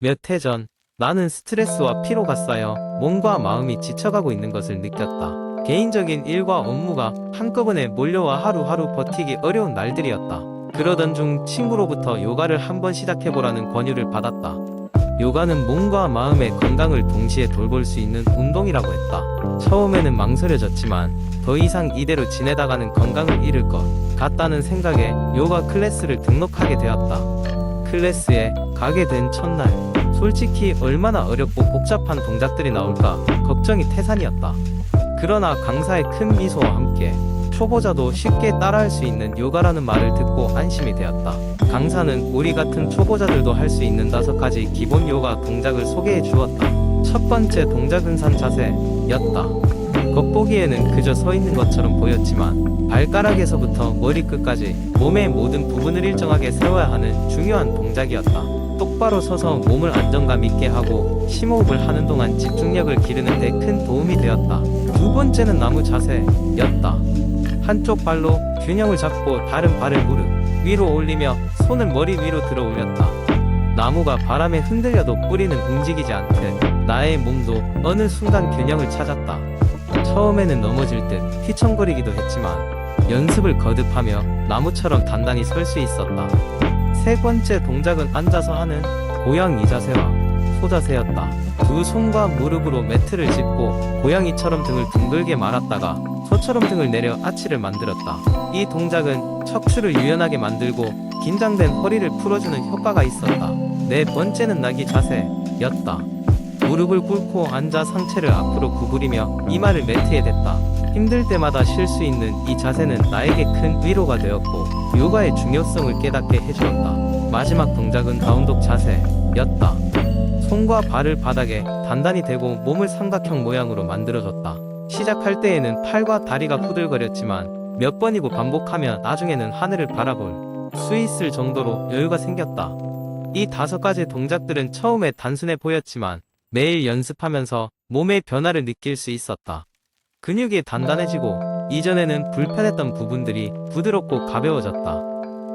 몇 해 전, 나는 스트레스와 피로가 쌓여 몸과 마음이 지쳐가고 있는 것을 느꼈다. 개인적인 일과 업무가 한꺼번에 몰려와 하루하루 버티기 어려운 날들이었다. 그러던 중 친구로부터 요가를 한번 시작해보라는 권유를 받았다. 요가는 몸과 마음의 건강을 동시에 돌볼 수 있는 운동이라고 했다. 처음에는 망설여졌지만 더 이상 이대로 지내다가는 건강을 잃을 것 같다는 생각에 요가 클래스를 등록하게 되었다. 클래스에 가게 된 첫날, 솔직히 얼마나 어렵고 복잡한 동작들이 나올까 걱정이 태산이었다. 그러나 강사의 큰 미소와 함께 초보자도 쉽게 따라할 수 있는 요가라는 말을 듣고 안심이 되었다. 강사는 우리 같은 초보자들도 할 수 있는 5가지 기본 요가 동작을 소개해 주었다. 첫 번째 동작은 산 자세였다. 겉보기에는 그저 서 있는 것처럼 보였지만 발가락에서부터 머리끝까지 몸의 모든 부분을 일정하게 세워야 하는 중요한 동작이었다. 똑바로 서서 몸을 안정감 있게 하고 심호흡을 하는 동안 집중력을 기르는 데 큰 도움이 되었다. 두 번째는 나무 자세였다. 한쪽 발로 균형을 잡고 다른 발을 무릎 위로 올리며 손을 머리 위로 들어 올렸다. 나무가 바람에 흔들려도 뿌리는 움직이지 않듯 나의 몸도 어느 순간 균형을 찾았다. 처음에는 넘어질 듯 휘청거리기도 했지만 연습을 거듭하며 나무처럼 단단히 설 수 있었다. 세 번째 동작은 앉아서 하는 고양이 자세와 소자세였다. 두 손과 무릎으로 매트를 짚고 고양이처럼 등을 둥글게 말았다가 소처럼 등을 내려 아치를 만들었다. 이 동작은 척추를 유연하게 만들고 긴장된 허리를 풀어주는 효과가 있었다. 네 번째는 나기 자세였다. 무릎을 꿇고 앉아 상체를 앞으로 구부리며 이마를 매트에 댔다. 힘들 때마다 쉴 수 있는 이 자세는 나에게 큰 위로가 되었고 요가의 중요성을 깨닫게 해주었다. 마지막 동작은 다운독 자세였다. 손과 발을 바닥에 단단히 대고 몸을 삼각형 모양으로 만들어줬다. 시작할 때에는 팔과 다리가 후들거렸지만 몇 번이고 반복하면 나중에는 하늘을 바라볼 수 있을 정도로 여유가 생겼다. 이 5가지 동작들은 처음에 단순해 보였지만 매일 연습하면서 몸의 변화를 느낄 수 있었다. 근육이 단단해지고 이전에는 불편했던 부분들이 부드럽고 가벼워졌다.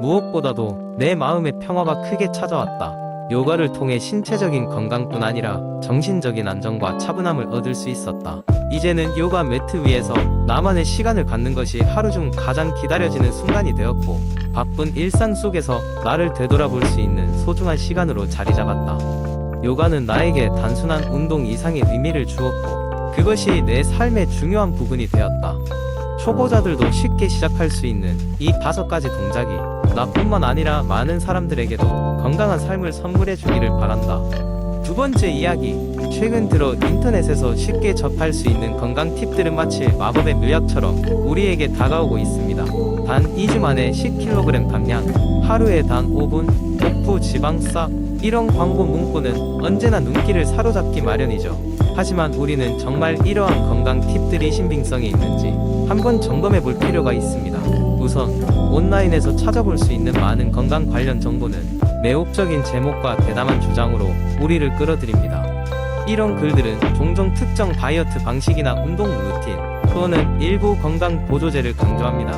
무엇보다도 내 마음의 평화가 크게 찾아왔다. 요가를 통해 신체적인 건강뿐 아니라 정신적인 안정과 차분함을 얻을 수 있었다. 이제는 요가 매트 위에서 나만의 시간을 갖는 것이 하루 중 가장 기다려지는 순간이 되었고 바쁜 일상 속에서 나를 되돌아볼 수 있는 소중한 시간으로 자리 잡았다. 요가는 나에게 단순한 운동 이상의 의미를 주었고 그것이 내 삶의 중요한 부분이 되었다. 초보자들도 쉽게 시작할 수 있는 이 5가지 동작이 나뿐만 아니라 많은 사람들에게도 건강한 삶을 선물해 주기를 바란다. 두 번째 이야기, 최근 들어 인터넷에서 쉽게 접할 수 있는 건강 팁들은 마치 마법의 묘약처럼 우리에게 다가오고 있습니다. 단 2주 만에 10kg 감량, 하루에 단 5분, 복부 지방 싹, 이런 광고 문구는 언제나 눈길을 사로잡기 마련이죠. 하지만 우리는 정말 이러한 건강 팁들이 신빙성이 있는지 한번 점검해 볼 필요가 있습니다. 우선 온라인에서 찾아볼 수 있는 많은 건강 관련 정보는 매혹적인 제목과 대담한 주장으로 우리를 끌어들입니다. 이런 글들은 종종 특정 다이어트 방식이나 운동 루틴 또는 일부 건강 보조제를 강조합니다.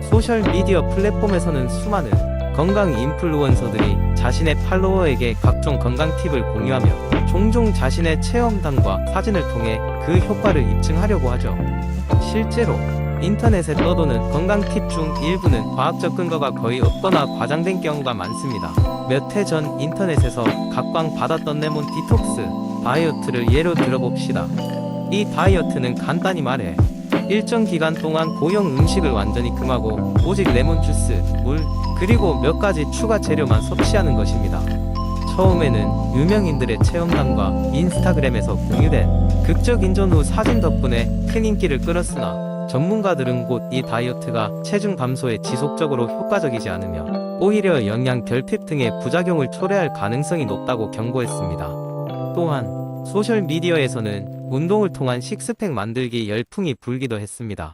소셜미디어 플랫폼에서는 수많은 건강 인플루언서들이 자신의 팔로워에게 각종 건강 팁을 공유하며 종종 자신의 체험담과 사진을 통해 그 효과를 입증하려고 하죠. 실제로 인터넷에 떠도는 건강 팁 중 일부는 과학적 근거가 거의 없거나 과장된 경우가 많습니다. 몇 해 전 인터넷에서 각광 받았던 레몬 디톡스 다이어트를 예로 들어봅시다. 이 다이어트는 간단히 말해 일정 기간 동안 고용 음식을 완전히 금하고 오직 레몬 주스, 물, 그리고 몇 가지 추가 재료만 섭취하는 것입니다. 처음에는 유명인들의 체험담과 인스타그램에서 공유된 극적 인전 후 사진 덕분에 큰 인기를 끌었으나 전문가들은 곧 이 다이어트가 체중 감소에 지속적으로 효과적이지 않으며 오히려 영양 결핍 등의 부작용을 초래할 가능성이 높다고 경고했습니다. 또한 소셜미디어에서는 운동을 통한 식스팩 만들기 열풍이 불기도 했습니다.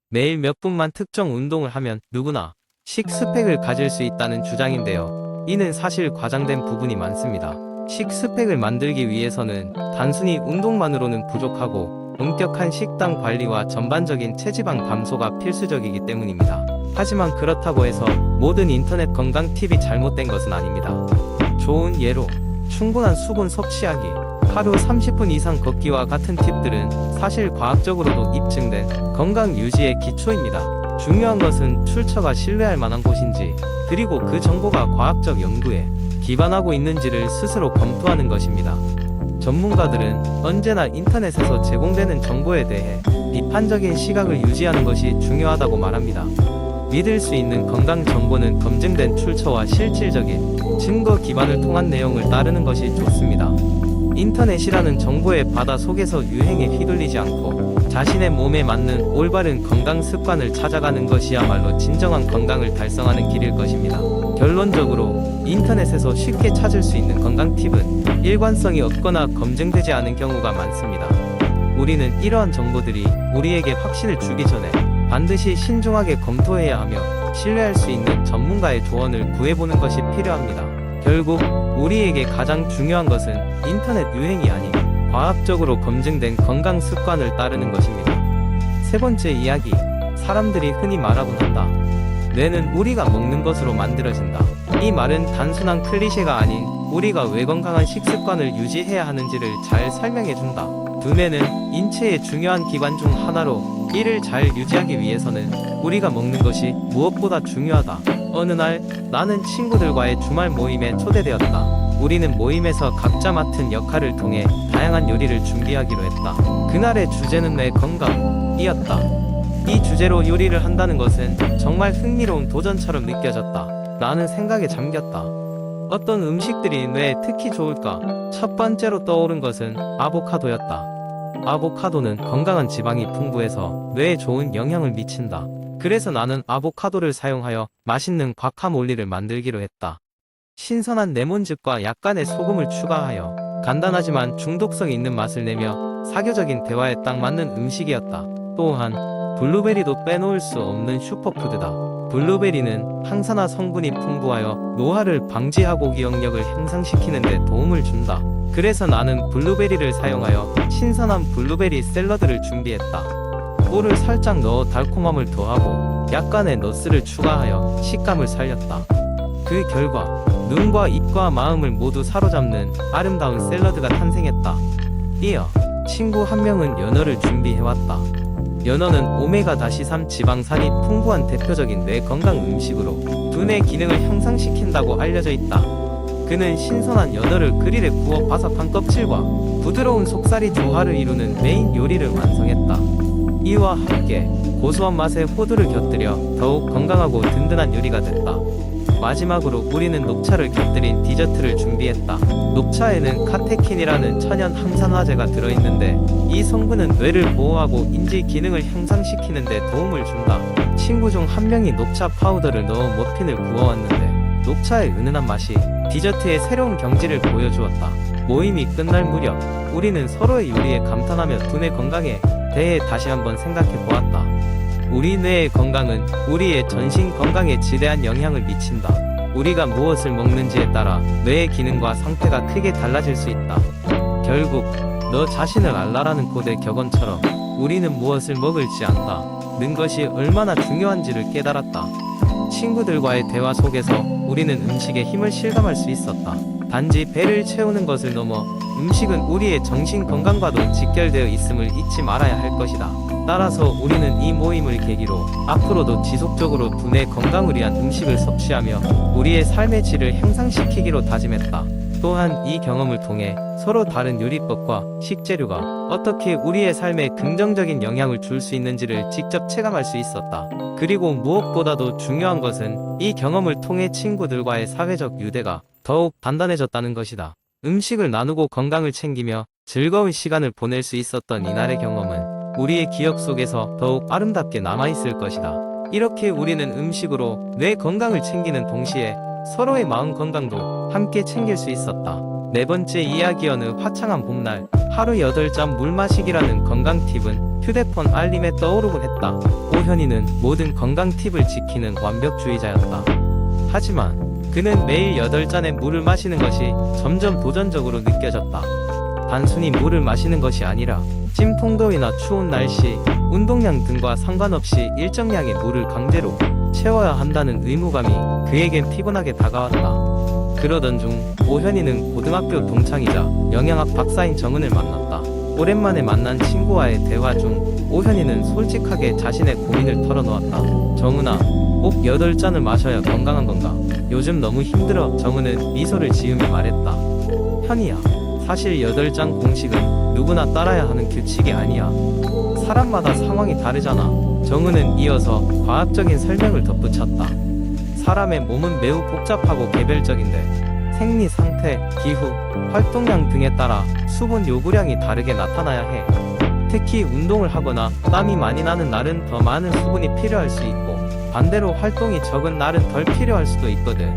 매일 몇 분만 특정 운동을 하면 누구나 식스팩을 가질 수 있다는 주장인데요. 이는 사실 과장된 부분이 많습니다. 식스팩을 만들기 위해서는 단순히 운동만으로는 부족하고 엄격한 식단 관리와 전반적인 체지방 감소가 필수적이기 때문입니다. 하지만 그렇다고 해서 모든 인터넷 건강 팁이 잘못된 것은 아닙니다. 좋은 예로 충분한 수분 섭취하기, 하루 30분 이상 걷기와 같은 팁들은 사실 과학적으로도 입증된 건강 유지의 기초입니다. 중요한 것은 출처가 신뢰할 만한 곳인지, 그리고 그 정보가 과학적 연구에 기반하고 있는지를 스스로 검토하는 것입니다. 전문가들은 언제나 인터넷에서 제공되는 정보에 대해 비판적인 시각을 유지하는 것이 중요하다고 말합니다. 믿을 수 있는 건강 정보는 검증된 출처와 실질적인 증거 기반을 통한 내용을 따르는 것이 좋습니다. 인터넷이라는 정보의 바다 속에서 유행에 휘둘리지 않고 자신의 몸에 맞는 올바른 건강 습관을 찾아가는 것이야말로 진정한 건강을 달성하는 길일 것입니다. 결론적으로 인터넷에서 쉽게 찾을 수 있는 건강 팁은 일관성이 없거나 검증되지 않은 경우가 많습니다. 우리는 이러한 정보들이 우리에게 확신을 주기 전에 반드시 신중하게 검토해야 하며 신뢰할 수 있는 전문가의 조언을 구해보는 것이 필요합니다. 결국 우리에게 가장 중요한 것은 인터넷 유행이 아닌 과학적으로 검증된 건강 습관을 따르는 것입니다. 세 번째 이야기, 사람들이 흔히 말하곤 한다. 뇌는 우리가 먹는 것으로 만들어진다. 이 말은 단순한 클리셰가 아닌 우리가 왜 건강한 식습관을 유지해야 하는지를 잘 설명해준다. 두뇌는 인체의 중요한 기관 중 하나로 이를 잘 유지하기 위해서는 우리가 먹는 것이 무엇보다 중요하다. 어느 날 나는 친구들과의 주말 모임에 초대되었다. 우리는 모임에서 각자 맡은 역할을 통해 다양한 요리를 준비하기로 했다. 그날의 주제는 내 건강이었다. 이 주제로 요리를 한다는 것은 정말 흥미로운 도전처럼 느껴졌다. 나는 생각에 잠겼다. 어떤 음식들이 뇌에 특히 좋을까? 첫 번째로 떠오른 것은 아보카도였다. 아보카도는 건강한 지방이 풍부해서 뇌에 좋은 영향을 미친다. 그래서 나는 아보카도를 사용하여 맛있는 과카몰리를 만들기로 했다. 신선한 레몬즙과 약간의 소금을 추가하여 간단하지만 중독성 있는 맛을 내며 사교적인 대화에 딱 맞는 음식이었다. 또한 블루베리도 빼놓을 수 없는 슈퍼푸드다. 블루베리는 항산화 성분이 풍부하여 노화를 방지하고 기억력을 향상시키는 데 도움을 준다. 그래서 나는 블루베리를 사용하여 신선한 블루베리 샐러드를 준비했다. 꿀을 살짝 넣어 달콤함을 더하고 약간의 너스를 추가하여 식감을 살렸다. 그 결과 눈과 입과 마음을 모두 사로잡는 아름다운 샐러드가 탄생했다. 이어 친구 한 명은 연어를 준비해왔다. 연어는 오메가-3 지방산이 풍부한 대표적인 뇌 건강 음식으로 두뇌 기능을 향상시킨다고 알려져 있다. 그는 신선한 연어를 그릴에 구워 바삭한 껍질과 부드러운 속살이 조화를 이루는 메인 요리를 완성했다. 이와 함께 고소한 맛에 호두를 곁들여 더욱 건강하고 든든한 요리가 됐다. 마지막으로 우리는 녹차를 곁들인 디저트를 준비했다. 녹차에는 카테킨이라는 천연 항산화제가 들어있는데 이 성분은 뇌를 보호하고 인지 기능을 향상시키는 데 도움을 준다. 친구 중 한 명이 녹차 파우더를 넣어 머핀을 구워왔는데 녹차의 은은한 맛이 디저트의 새로운 경지를 보여주었다. 모임이 끝날 무렵 우리는 서로의 요리에 감탄하며 두뇌 건강에 대해 다시 한번 생각해 보았다. 우리 뇌의 건강은 우리의 전신 건강에 지대한 영향을 미친다. 우리가 무엇을 먹는지에 따라 뇌의 기능과 상태가 크게 달라질 수 있다. 결국 너 자신을 알라라는 고대 격언처럼 우리는 무엇을 먹을지 안다는 것이 얼마나 중요한지를 깨달았다. 친구들과의 대화 속에서 우리는 음식의 힘을 실감할 수 있었다. 단지 배를 채우는 것을 넘어 음식은 우리의 정신 건강과도 직결되어 있음을 잊지 말아야 할 것이다. 따라서 우리는 이 모임을 계기로 앞으로도 지속적으로 두뇌 건강을 위한 음식을 섭취하며 우리의 삶의 질을 향상시키기로 다짐했다. 또한 이 경험을 통해 서로 다른 요리법과 식재료가 어떻게 우리의 삶에 긍정적인 영향을 줄 수 있는지를 직접 체감할 수 있었다. 그리고 무엇보다도 중요한 것은 이 경험을 통해 친구들과의 사회적 유대가 더욱 단단해졌다는 것이다. 음식을 나누고 건강을 챙기며 즐거운 시간을 보낼 수 있었던 이날의 경험은 우리의 기억 속에서 더욱 아름답게 남아있을 것이다. 이렇게 우리는 음식으로 뇌 건강을 챙기는 동시에 서로의 마음 건강도 함께 챙길 수 있었다. 네 번째 이야기. 어느 화창한 봄날 하루 8잔 물 마시기라는 건강 팁은 휴대폰 알림에 떠오르곤 했다. 오현이는 모든 건강 팁을 지키는 완벽주의자였다. 하지만 그는 매일 8잔의 물을 마시는 것이 점점 도전적으로 느껴졌다. 단순히 물을 마시는 것이 아니라 찜통더위나 추운 날씨, 운동량 등과 상관없이 일정량의 물을 강제로 채워야 한다는 의무감이 그에겐 피곤하게 다가왔다. 그러던 중 오현이는 고등학교 동창이자 영양학 박사인 정은을 만났다. 오랜만에 만난 친구와의 대화 중 오현이는 솔직하게 자신의 고민을 털어놓았다. 정은아, 꼭 8잔을 마셔야 건강한 건가? 요즘 너무 힘들어. 정은은 미소를 지으며 말했다. 현이야, 사실 8잔 공식은 누구나 따라야 하는 규칙이 아니야. 사람마다 상황이 다르잖아. 정은은 이어서 과학적인 설명을 덧붙였다. 사람의 몸은 매우 복잡하고 개별적인데 생리 상태, 기후, 활동량 등에 따라 수분 요구량이 다르게 나타나야 해. 특히 운동을 하거나 땀이 많이 나는 날은 더 많은 수분이 필요할 수 있고, 반대로 활동이 적은 날은 덜 필요할 수도 있거든.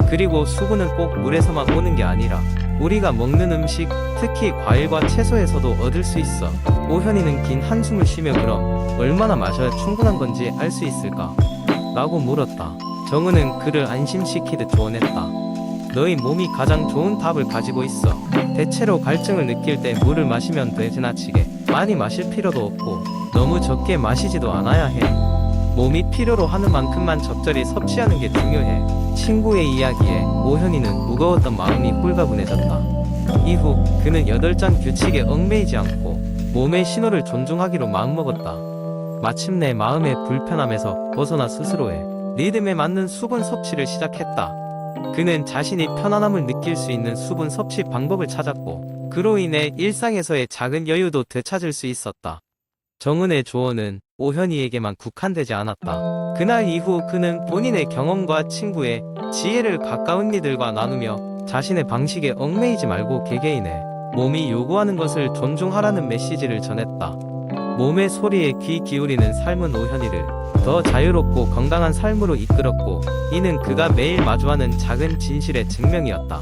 그리고 수분은 꼭 물에서만 오는 게 아니라 우리가 먹는 음식, 특히 과일과 채소에서도 얻을 수 있어. 오현이는 긴 한숨을 쉬며 그럼 얼마나 마셔야 충분한 건지 알 수 있을까? 라고 물었다. 정은은 그를 안심시키듯 조언했다. 너희 몸이 가장 좋은 답을 가지고 있어. 대체로 갈증을 느낄 때 물을 마시면 돼. 지나치게 많이 마실 필요도 없고 너무 적게 마시지도 않아야 해. 몸이 필요로 하는 만큼만 적절히 섭취하는 게 중요해. 친구의 이야기에 오현이는 무거웠던 마음이 홀가분해졌다. 이후 그는 8잔 규칙에 얽매이지 않고 몸의 신호를 존중하기로 마음먹었다. 마침내 마음의 불편함에서 벗어나 스스로의 리듬에 맞는 수분 섭취를 시작했다. 그는 자신이 편안함을 느낄 수 있는 수분 섭취 방법을 찾았고, 그로 인해 일상에서의 작은 여유도 되찾을 수 있었다. 정은의 조언은 오현이에게만 국한되지 않았다. 그날 이후 그는 본인의 경험과 친구의 지혜를 가까운 이들과 나누며 자신의 방식에 얽매이지 말고 개개인의 몸이 요구하는 것을 존중하라는 메시지를 전했다. 몸의 소리에 귀 기울이는 삶은 오현이를 더 자유롭고 건강한 삶으로 이끌었고, 이는 그가 매일 마주하는 작은 진실의 증명이었다.